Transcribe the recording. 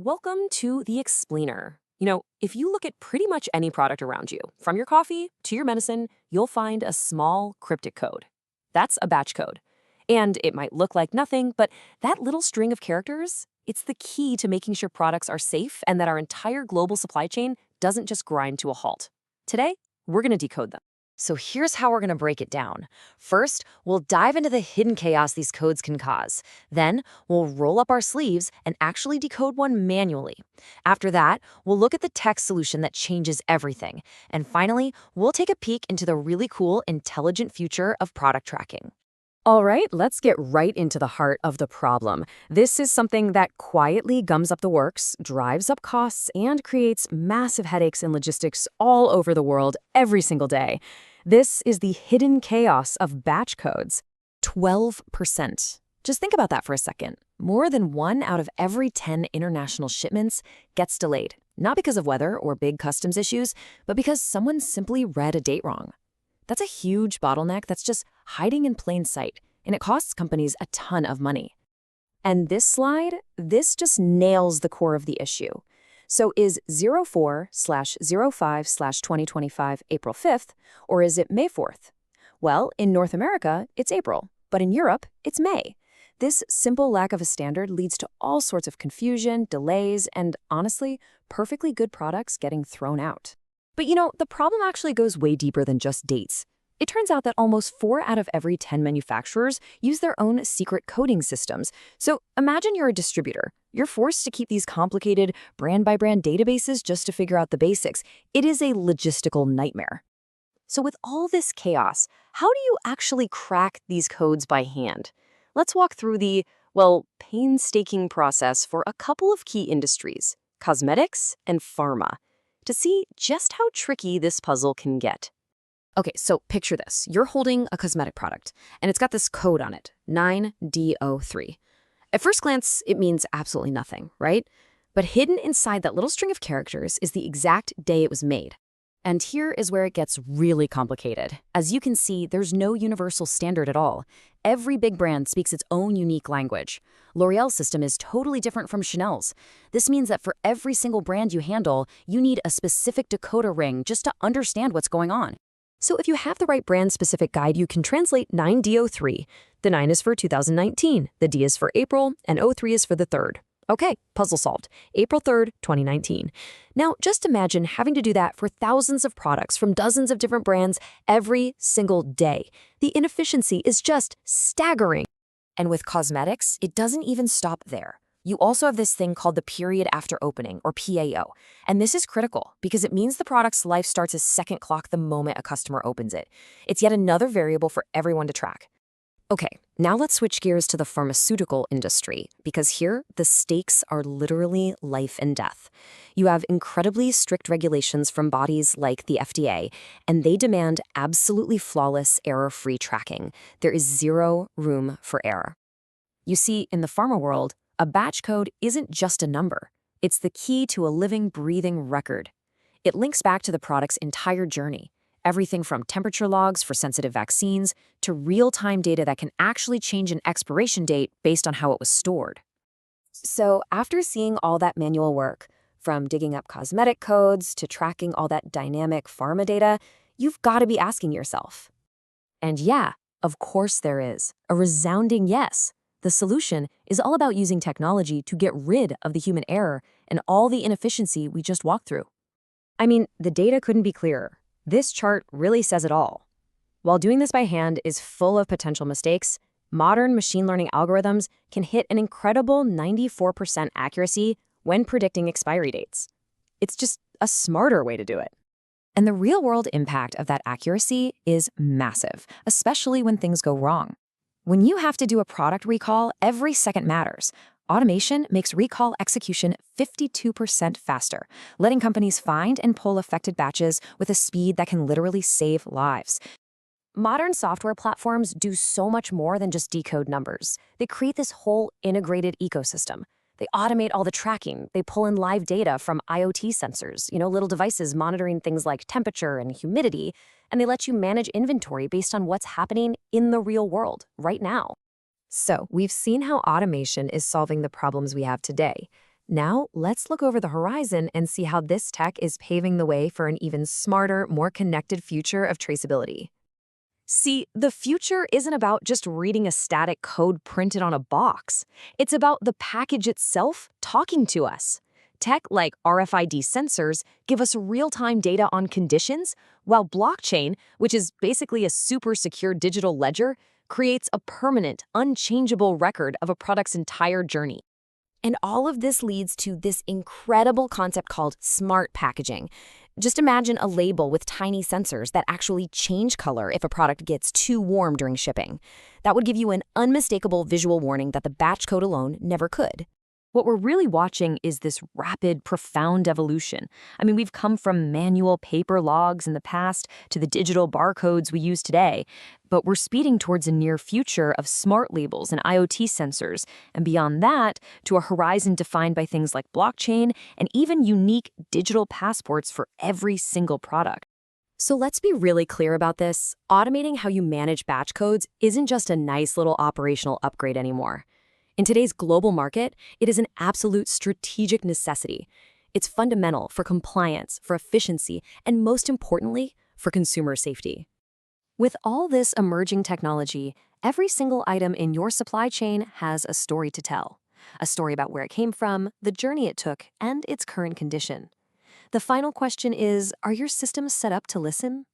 Welcome to the Explainer. If you look at pretty much any product around you, from your coffee to your medicine, you'll find a small cryptic code. That's a batch code. And it might look like nothing, but that little string of characters, it's the key to making sure products are safe and that our entire global supply chain doesn't just grind to a halt. Today, we're going to decode them. So here's how we're going to break it down. First, we'll dive into the hidden chaos these codes can cause. Then, we'll roll up our sleeves and actually decode one manually. After that, we'll look at the tech solution that changes everything. And finally, we'll take a peek into the really cool, intelligent future of product tracking. All right, let's get right into the heart of the problem. This is something that quietly gums up the works, drives up costs, and creates massive headaches in logistics all over the world every single day. This is the hidden chaos of batch codes. 12%. Just think about that for a second. More than 1 out of every 10 international shipments gets delayed, not because of weather or big customs issues, but because someone simply read a date wrong. That's a huge bottleneck that's just hiding in plain sight, and it costs companies a ton of money. And this slide, this just nails the core of the issue. So is 04/05/2025 April 5th, or is it May 4th? Well, in North America, it's April, but in Europe, it's May. This simple lack of a standard leads to all sorts of confusion, delays, and honestly, perfectly good products getting thrown out. But the problem actually goes way deeper than just dates. It turns out that almost 4 out of every 10 manufacturers use their own secret coding systems. So imagine you're a distributor. You're forced to keep these complicated brand-by-brand databases just to figure out the basics. It is a logistical nightmare. So with all this chaos, how do you actually crack these codes by hand? Let's walk through the, painstaking process for a couple of key industries, cosmetics and pharma, to see just how tricky this puzzle can get. Okay, so picture this. You're holding a cosmetic product, and it's got this code on it, 9D03. At first glance, it means absolutely nothing, right? But hidden inside that little string of characters is the exact day it was made. And here is where it gets really complicated. As you can see, there's no universal standard at all. Every big brand speaks its own unique language. L'Oreal's system is totally different from Chanel's. This means that for every single brand you handle, you need a specific decoder ring just to understand what's going on. So if you have the right brand-specific guide, you can translate 9D03. The 9 is for 2019, the D is for April, and 03 is for the 3rd. Okay, puzzle solved. April 3rd, 2019. Now, just imagine having to do that for thousands of products from dozens of different brands every single day. The inefficiency is just staggering. And with cosmetics, it doesn't even stop there. You also have this thing called the period after opening, or PAO. And this is critical because it means the product's life starts a second clock the moment a customer opens it. It's yet another variable for everyone to track. Okay, now let's switch gears to the pharmaceutical industry, because here the stakes are literally life and death. You have incredibly strict regulations from bodies like the FDA, and they demand absolutely flawless, error-free tracking. There is zero room for error. You see, in the pharma world, a batch code isn't just a number. It's the key to a living, breathing record. It links back to the product's entire journey. Everything from temperature logs for sensitive vaccines to real-time data that can actually change an expiration date based on how it was stored. So after seeing all that manual work, from digging up cosmetic codes to tracking all that dynamic pharma data, you've got to be asking yourself. And yeah, of course there is. A resounding yes. The solution is all about using technology to get rid of the human error and all the inefficiency we just walked through. I mean, the data couldn't be clearer. This chart really says it all. While doing this by hand is full of potential mistakes, modern machine learning algorithms can hit an incredible 94% accuracy when predicting expiry dates. It's just a smarter way to do it. And the real-world impact of that accuracy is massive, especially when things go wrong. When you have to do a product recall, every second matters. Automation makes recall execution 52% faster, letting companies find and pull affected batches with a speed that can literally save lives. Modern software platforms do so much more than just decode numbers. They create this whole integrated ecosystem. They automate all the tracking. They pull in live data from IoT sensors, little devices monitoring things like temperature and humidity, and they let you manage inventory based on what's happening in the real world right now. So we've seen how automation is solving the problems we have today. Now, let's look over the horizon and see how this tech is paving the way for an even smarter, more connected future of traceability. See, the future isn't about just reading a static code printed on a box. It's about the package itself talking to us. Tech like RFID sensors give us real-time data on conditions, while blockchain, which is basically a super secure digital ledger, creates a permanent, unchangeable record of a product's entire journey. And all of this leads to this incredible concept called smart packaging. Just imagine a label with tiny sensors that actually change color if a product gets too warm during shipping. That would give you an unmistakable visual warning that the batch code alone never could. What we're really watching is this rapid, profound evolution. I mean, we've come from manual paper logs in the past to the digital barcodes we use today, but we're speeding towards a near future of smart labels and IoT sensors, and beyond that, to a horizon defined by things like blockchain and even unique digital passports for every single product. So let's be really clear about this. Automating how you manage batch codes isn't just a nice little operational upgrade anymore. In today's global market, it is an absolute strategic necessity. It's fundamental for compliance, for efficiency, and most importantly, for consumer safety. With all this emerging technology, every single item in your supply chain has a story to tell. A story about where it came from, the journey it took, and its current condition. The final question is, are your systems set up to listen?